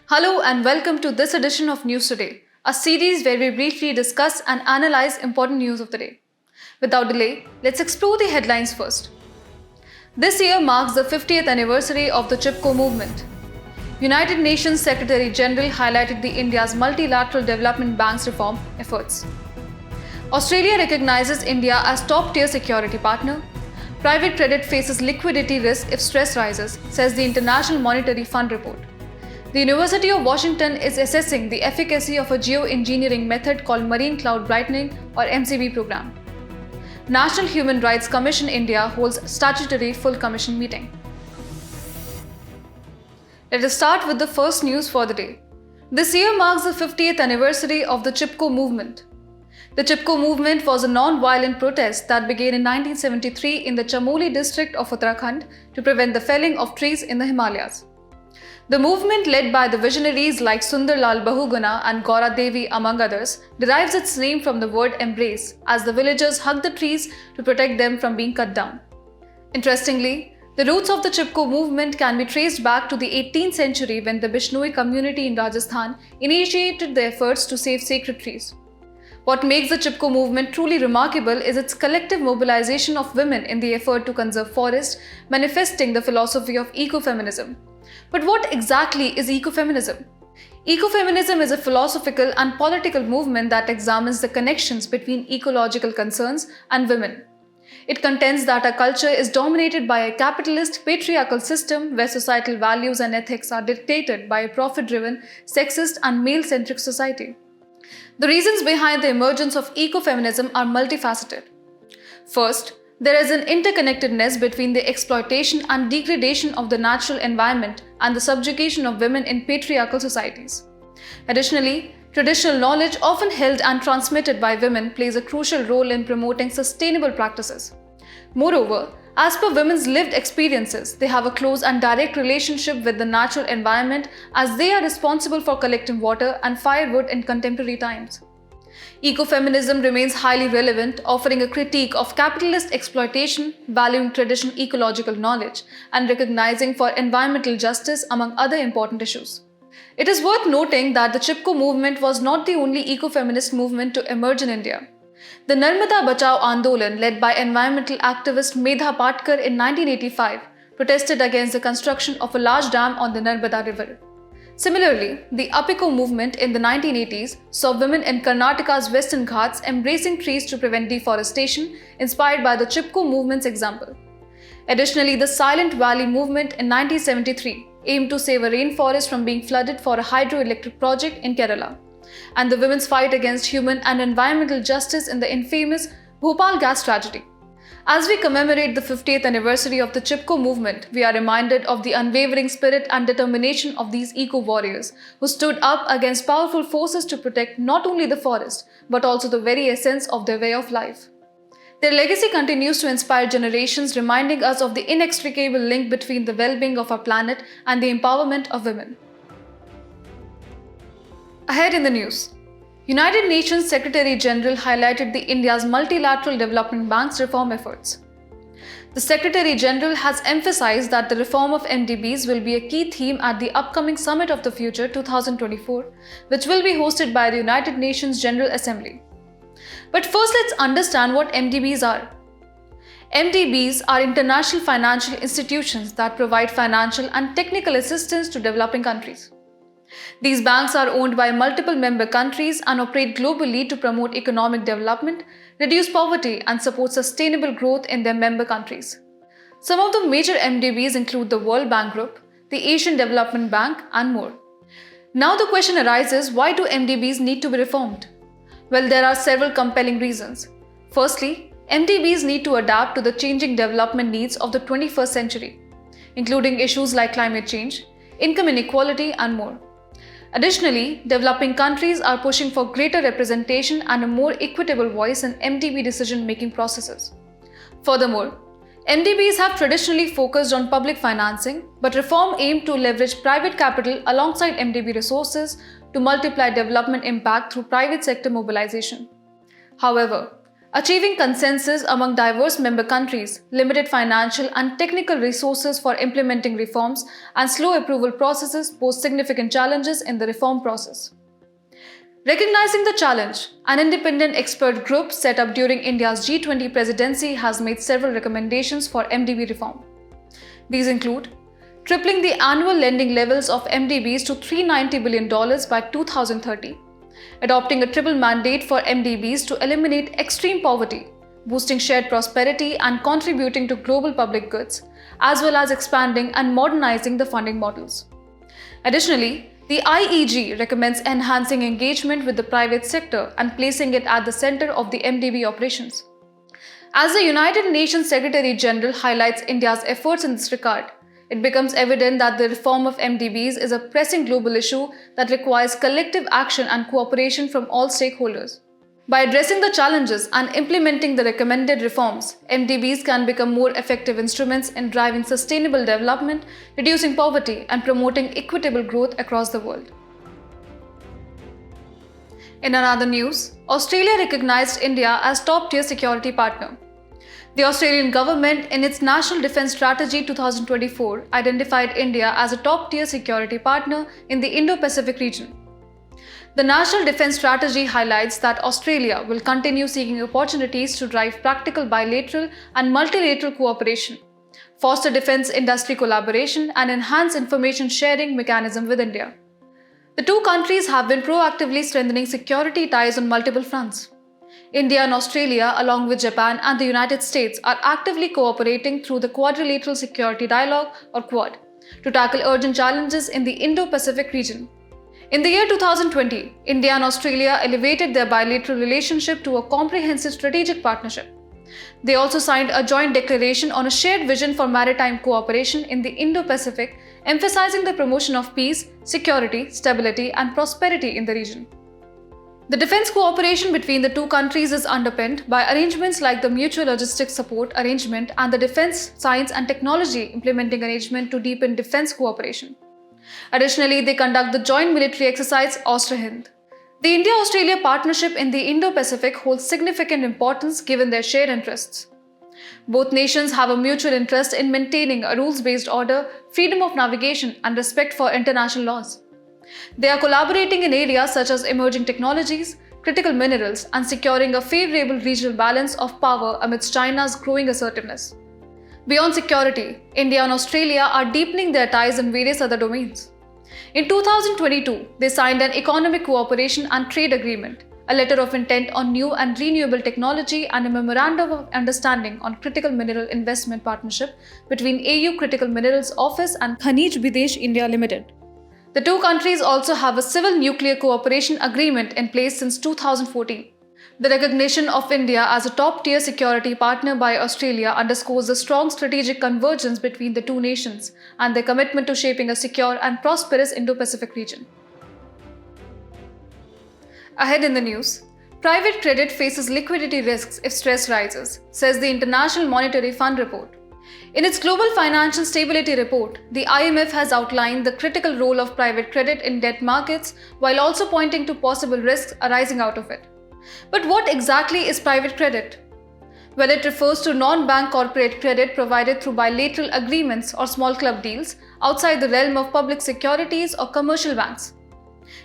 Hello and welcome to this edition of News Today, a series where we briefly discuss and analyze important news of the day. Without delay, let's explore the headlines first. This year marks the 50th anniversary of the Chipko movement. United Nations Secretary General highlighted the India's multilateral development bank's reform efforts. Australia recognizes India as top-tier security partner. Private credit faces liquidity risk if stress rises, says the International Monetary Fund report. The University of Washington is assessing the efficacy of a geoengineering method called Marine Cloud Brightening or MCB program. National Human Rights Commission India holds statutory full commission meeting. Let us start with the first news for the day. This year marks the 50th anniversary of the Chipko movement. The Chipko movement was a non-violent protest that began in 1973 in the Chamoli district of Uttarakhand to prevent the felling of trees in the Himalayas. The movement, led by the visionaries like Sundar Lal Bahuguna and Gaura Devi among others, derives its name from the word embrace, as the villagers hug the trees to protect them from being cut down. Interestingly, the roots of the Chipko movement can be traced back to the 18th century when the Bishnoi community in Rajasthan initiated the efforts to save sacred trees. What makes the Chipko movement truly remarkable is its collective mobilization of women in the effort to conserve forests, manifesting the philosophy of ecofeminism. But what exactly is ecofeminism? Ecofeminism is a philosophical and political movement that examines the connections between ecological concerns and women. It contends that our culture is dominated by a capitalist, patriarchal system where societal values and ethics are dictated by a profit-driven, sexist and male-centric society. The reasons behind the emergence of ecofeminism are multifaceted. First, there is an interconnectedness between the exploitation and degradation of the natural environment and the subjugation of women in patriarchal societies. Additionally, traditional knowledge often held and transmitted by women plays a crucial role in promoting sustainable practices. Moreover, as per women's lived experiences, they have a close and direct relationship with the natural environment as they are responsible for collecting water and firewood in contemporary times. Ecofeminism remains highly relevant, offering a critique of capitalist exploitation, valuing traditional ecological knowledge, and recognizing for environmental justice, among other important issues. It is worth noting that the Chipko movement was not the only ecofeminist movement to emerge in India. The Narmada Bachao Andolan, led by environmental activist Medha Patkar in 1985, protested against the construction of a large dam on the Narmada River. Similarly, the Apiko movement in the 1980s saw women in Karnataka's Western Ghats embracing trees to prevent deforestation, inspired by the Chipko movement's example. Additionally, the Silent Valley movement in 1973 aimed to save a rainforest from being flooded for a hydroelectric project in Kerala, and the women's fight against human and environmental justice in the infamous Bhopal gas tragedy. As we commemorate the 50th anniversary of the Chipko movement, we are reminded of the unwavering spirit and determination of these eco-warriors who stood up against powerful forces to protect not only the forest, but also the very essence of their way of life. Their legacy continues to inspire generations, reminding us of the inextricable link between the well-being of our planet and the empowerment of women. Ahead in the news, United Nations Secretary General highlighted the India's multilateral development bank's reform efforts. The Secretary General has emphasized that the reform of MDBs will be a key theme at the upcoming Summit of the Future 2024, which will be hosted by the United Nations General Assembly. But first, let's understand what MDBs are. MDBs are international financial institutions that provide financial and technical assistance to developing countries. These banks are owned by multiple member countries and operate globally to promote economic development, reduce poverty, and support sustainable growth in their member countries. Some of the major MDBs include the World Bank Group, the Asian Development Bank, and more. Now the question arises, why do MDBs need to be reformed? Well, there are several compelling reasons. Firstly, MDBs need to adapt to the changing development needs of the 21st century, including issues like climate change, income inequality, and more. Additionally, developing countries are pushing for greater representation and a more equitable voice in MDB decision-making processes. Furthermore, MDBs have traditionally focused on public financing, but reform aimed to leverage private capital alongside MDB resources to multiply development impact through private sector mobilization. However, Achieving consensus among diverse member countries, limited financial and technical resources for implementing reforms, and slow approval processes pose significant challenges in the reform process. Recognizing the challenge, an independent expert group set up during India's G20 presidency has made several recommendations for MDB reform. These include tripling the annual lending levels of MDBs to $390 billion by 2030, adopting a triple mandate for MDBs to eliminate extreme poverty, boosting shared prosperity and contributing to global public goods, as well as expanding and modernizing the funding models. Additionally, the IEG recommends enhancing engagement with the private sector and placing it at the center of the MDB operations. As the United Nations Secretary General highlights India's efforts in this regard, it becomes evident that the reform of MDBs is a pressing global issue that requires collective action and cooperation from all stakeholders. By addressing the challenges and implementing the recommended reforms, MDBs can become more effective instruments in driving sustainable development, reducing poverty, and promoting equitable growth across the world. In another news, Australia recognized India as top-tier security partner. The Australian government, in its National Defence Strategy 2024, identified India as a top-tier security partner in the Indo-Pacific region. The National Defence Strategy highlights that Australia will continue seeking opportunities to drive practical bilateral and multilateral cooperation, foster defence industry collaboration, and enhance information sharing mechanism with India. The two countries have been proactively strengthening security ties on multiple fronts. India and Australia, along with Japan and the United States, are actively cooperating through the Quadrilateral Security Dialogue, or Quad, to tackle urgent challenges in the Indo-Pacific region. In the year 2020, India and Australia elevated their bilateral relationship to a comprehensive strategic partnership. They also signed a joint declaration on a shared vision for maritime cooperation in the Indo-Pacific, emphasizing the promotion of peace, security, stability, and prosperity in the region. The defense cooperation between the two countries is underpinned by arrangements like the Mutual Logistics Support Arrangement and the Defense, Science and Technology Implementing Arrangement to deepen defense cooperation. Additionally, they conduct the joint military exercise Austria-Hind. The India-Australia partnership in the Indo-Pacific holds significant importance given their shared interests. Both nations have a mutual interest in maintaining a rules-based order, freedom of navigation, and respect for international laws. They are collaborating in areas such as emerging technologies, critical minerals, and securing a favorable regional balance of power amidst China's growing assertiveness. Beyond security, India and Australia are deepening their ties in various other domains. In 2022, they signed an Economic Cooperation and Trade Agreement, a letter of intent on new and renewable technology, and a Memorandum of Understanding on Critical Mineral Investment Partnership between AU Critical Minerals Office and Khanij Bidesh India Limited. The two countries also have a civil nuclear cooperation agreement in place since 2014. The recognition of India as a top-tier security partner by Australia underscores the strong strategic convergence between the two nations and their commitment to shaping a secure and prosperous Indo-Pacific region. Ahead in the news, private credit faces liquidity risks if stress rises, says the International Monetary Fund report. In its Global Financial Stability Report, the IMF has outlined the critical role of private credit in debt markets while also pointing to possible risks arising out of it. But what exactly is private credit? Well, it refers to non-bank corporate credit provided through bilateral agreements or small club deals outside the realm of public securities or commercial banks.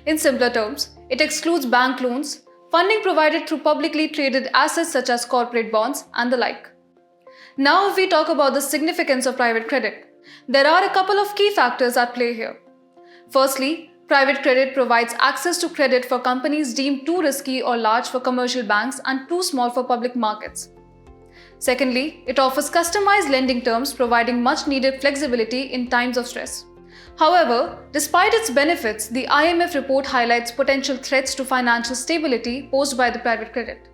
In simpler terms, it excludes bank loans, funding provided through publicly traded assets such as corporate bonds and the like. Now, if we talk about the significance of private credit, there are a couple of key factors at play here. Firstly, private credit provides access to credit for companies deemed too risky or large for commercial banks and too small for public markets. Secondly, it offers customized lending terms providing much needed flexibility in times of stress. However, despite its benefits, the IMF report highlights potential threats to financial stability posed by the private credit.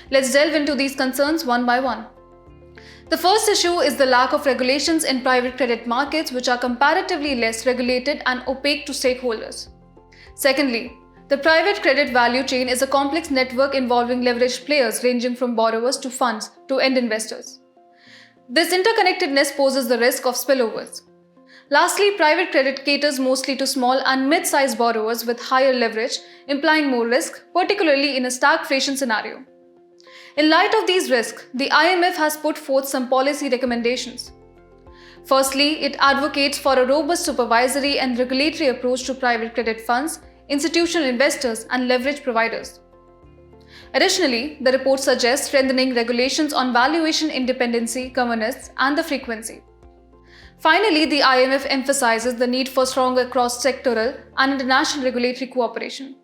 Let's delve into these concerns one by one. The first issue is the lack of regulations in private credit markets, which are comparatively less regulated and opaque to stakeholders. Secondly, the private credit value chain is a complex network involving leveraged players ranging from borrowers to funds to end investors. This interconnectedness poses the risk of spillovers. Lastly, private credit caters mostly to small and mid-sized borrowers with higher leverage, implying more risk, particularly in a stagflation scenario. In light of these risks, the IMF has put forth some policy recommendations. Firstly, it advocates for a robust supervisory and regulatory approach to private credit funds, institutional investors, and leverage providers. Additionally, the report suggests strengthening regulations on valuation independency, governance, and the frequency. Finally, the IMF emphasizes the need for stronger cross-sectoral and international regulatory cooperation.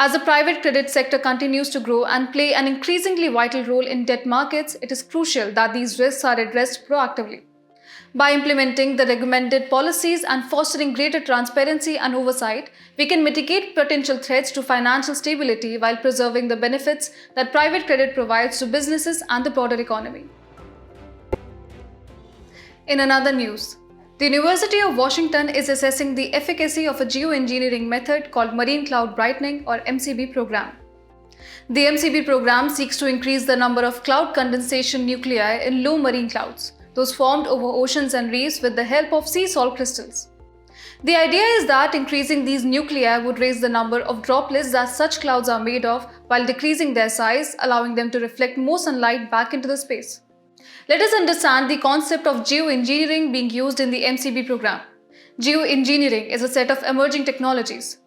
As the private credit sector continues to grow and play an increasingly vital role in debt markets, it is crucial that these risks are addressed proactively. By implementing the recommended policies and fostering greater transparency and oversight, we can mitigate potential threats to financial stability while preserving the benefits that private credit provides to businesses and the broader economy. In another news, the University of Washington is assessing the efficacy of a geoengineering method called Marine Cloud Brightening or MCB program. The MCB program seeks to increase the number of cloud condensation nuclei in low marine clouds, those formed over oceans and reefs with the help of sea salt crystals. The idea is that increasing these nuclei would raise the number of droplets that such clouds are made of while decreasing their size, allowing them to reflect more sunlight back into the space. Let us understand the concept of geoengineering being used in the MCB program. Geoengineering is a set of emerging technologies.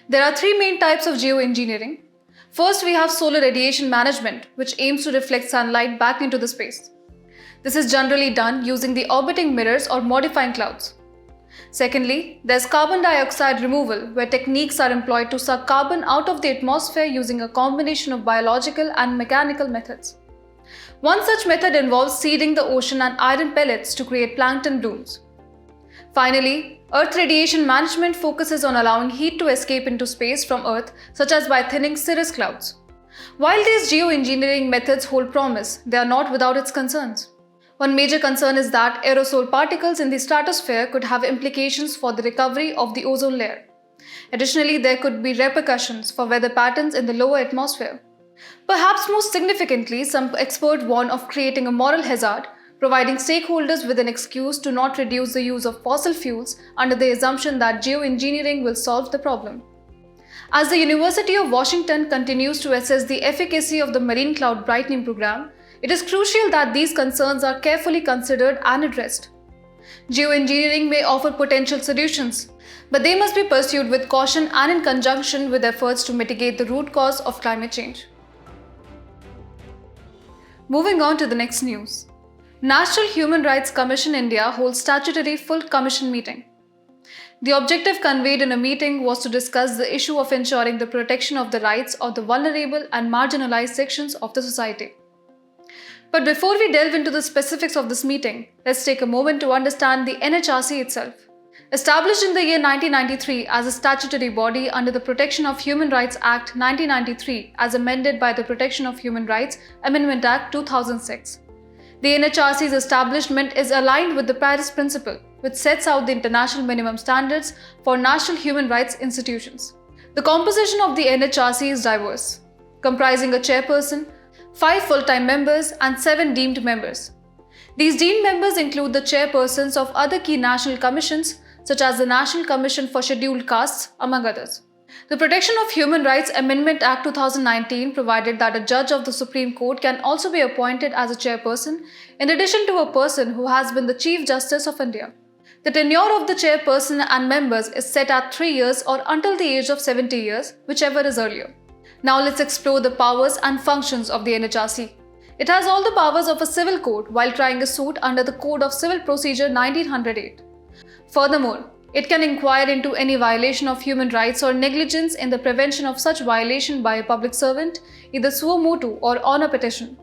There are three main types of geoengineering. First, we have solar radiation management, which aims to reflect sunlight back into the space. This is generally done using the orbiting mirrors or modifying clouds. Secondly, there's carbon dioxide removal, where techniques are employed to suck carbon out of the atmosphere using a combination of biological and mechanical methods. One such method involves seeding the ocean and iron pellets to create plankton blooms. Finally, Earth radiation management focuses on allowing heat to escape into space from Earth, such as by thinning cirrus clouds. While these geoengineering methods hold promise, they are not without its concerns. One major concern is that aerosol particles in the stratosphere could have implications for the recovery of the ozone layer. Additionally, there could be repercussions for weather patterns in the lower atmosphere. Perhaps most significantly, some experts warn of creating a moral hazard, providing stakeholders with an excuse to not reduce the use of fossil fuels under the assumption that geoengineering will solve the problem. As the University of Washington continues to assess the efficacy of the Marine Cloud Brightening program, it is crucial that these concerns are carefully considered and addressed. Geoengineering may offer potential solutions, but they must be pursued with caution and in conjunction with efforts to mitigate the root cause of climate change. Moving on to the next news. National Human Rights Commission India holds statutory full commission meeting. The objective conveyed in a meeting was to discuss the issue of ensuring the protection of the rights of the vulnerable and marginalized sections of the society. But before we delve into the specifics of this meeting, let's take a moment to understand the NHRC itself. Established in the year 1993 as a statutory body under the Protection of Human Rights Act 1993 as amended by the Protection of Human Rights Amendment Act 2006. The NHRC's establishment is aligned with the Paris Principle, which sets out the international minimum standards for national human rights institutions. The composition of the NHRC is diverse, comprising a chairperson, 5 full-time members and 7 deemed members. These deemed members include the chairpersons of other key national commissions such as the National Commission for Scheduled Castes, among others. The Protection of Human Rights Amendment Act 2019 provided that a judge of the Supreme Court can also be appointed as a chairperson in addition to a person who has been the Chief Justice of India. The tenure of the chairperson and members is set at 3 years or until the age of 70 years, whichever is earlier. Now let's explore the powers and functions of the NHRC. It has all the powers of a civil court while trying a suit under the Code of Civil Procedure 1908. Furthermore, it can inquire into any violation of human rights or negligence in the prevention of such violation by a public servant, either suo motu or on a petition.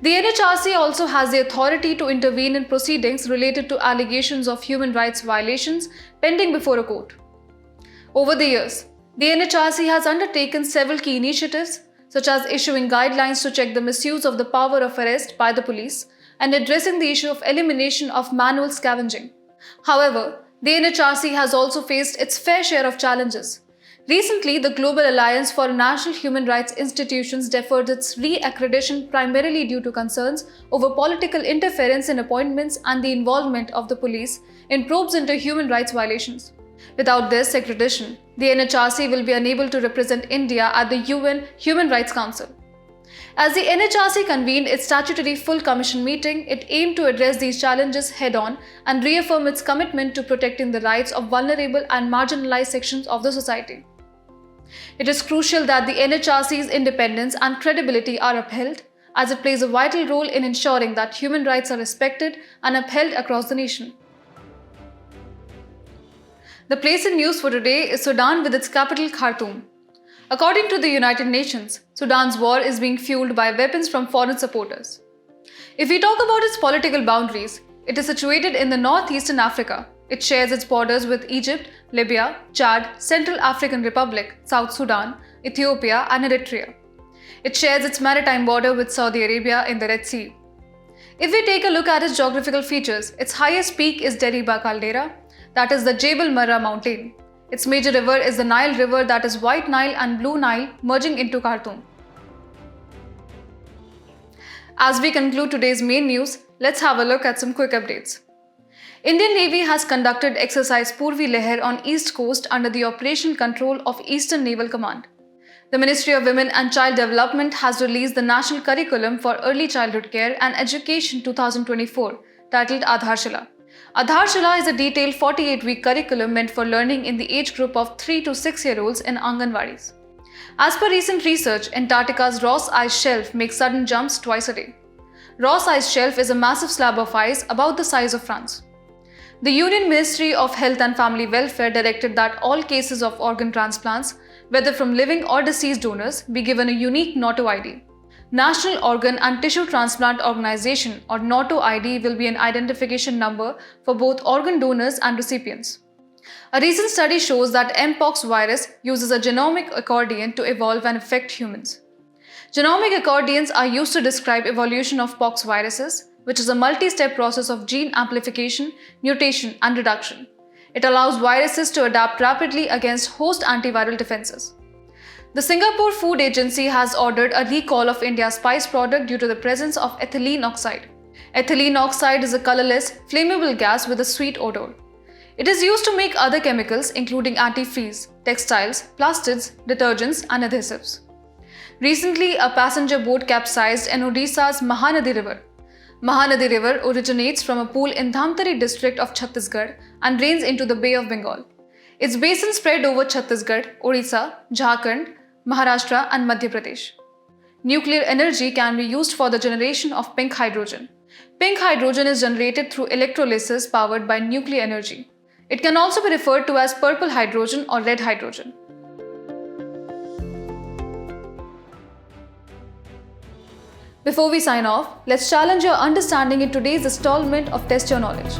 The NHRC also has the authority to intervene in proceedings related to allegations of human rights violations pending before a court. Over the years, the NHRC has undertaken several key initiatives, such as issuing guidelines to check the misuse of the power of arrest by the police and addressing the issue of elimination of manual scavenging. However, the NHRC has also faced its fair share of challenges. Recently, the Global Alliance for National Human Rights Institutions deferred its re-accreditation primarily due to concerns over political interference in appointments and the involvement of the police in probes into human rights violations. Without this accreditation, the NHRC will be unable to represent India at the UN Human Rights Council. As the NHRC convened its statutory full commission meeting, it aimed to address these challenges head-on and reaffirm its commitment to protecting the rights of vulnerable and marginalized sections of the society. It is crucial that the NHRC's independence and credibility are upheld, as it plays a vital role in ensuring that human rights are respected and upheld across the nation. The place in news for today is Sudan with its capital Khartoum. According to the United Nations, Sudan's war is being fueled by weapons from foreign supporters. If we talk about its political boundaries, it is situated in the northeastern Africa. It shares its borders with Egypt, Libya, Chad, Central African Republic, South Sudan, Ethiopia, and Eritrea. It shares its maritime border with Saudi Arabia in the Red Sea. If we take a look at its geographical features, its highest peak is Deriba Caldera, that is the Jebel Marra mountain. Its major river is the Nile River, that is White Nile and Blue Nile, merging into Khartoum. As we conclude today's main news, let's have a look at some quick updates. Indian Navy has conducted exercise Purvi Leher on East Coast under the operational control of Eastern Naval Command. The Ministry of Women and Child Development has released the National Curriculum for Early Childhood Care and Education 2024, titled Aadharshilah. Aadharshilah is a detailed 48-week curriculum meant for learning in the age group of 3 to 6-year-olds in Anganwadis. As per recent research, Antarctica's Ross Ice Shelf makes sudden jumps twice a day. Ross Ice Shelf is a massive slab of ice about the size of France. The Union Ministry of Health and Family Welfare directed that all cases of organ transplants, whether from living or deceased donors, be given a unique NATO ID. National Organ and Tissue Transplant Organization or NATO ID will be an identification number for both organ donors and recipients. A recent study shows that Mpox virus uses a genomic accordion to evolve and affect humans. Genomic accordions are used to describe evolution of pox viruses, which is a multi-step process of gene amplification, mutation, and reduction. It allows viruses to adapt rapidly against host antiviral defenses. The Singapore Food Agency has ordered a recall of India's spice product due to the presence of ethylene oxide. Ethylene oxide is a colorless, flammable gas with a sweet odor. It is used to make other chemicals including antifreeze, textiles, plastids, detergents, and adhesives. Recently, a passenger boat capsized in Odisha's Mahanadi River. Mahanadi River originates from a pool in Dhamtari district of Chhattisgarh and drains into the Bay of Bengal. Its basin spread over Chhattisgarh, Odisha, Jharkhand, Maharashtra, and Madhya Pradesh. Nuclear energy can be used for the generation of pink hydrogen. Pink hydrogen is generated through electrolysis powered by nuclear energy. It can also be referred to as purple hydrogen or red hydrogen. Before we sign off, let's challenge your understanding in today's installment of Test Your Knowledge.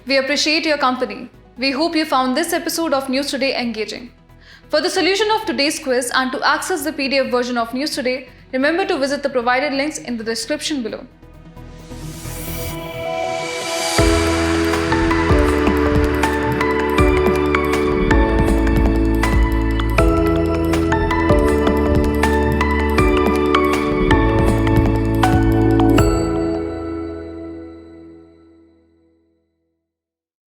We appreciate your company. We hope you found this episode of News Today engaging. For the solution of today's quiz and to access the PDF version of News Today, remember to visit the provided links in the description below.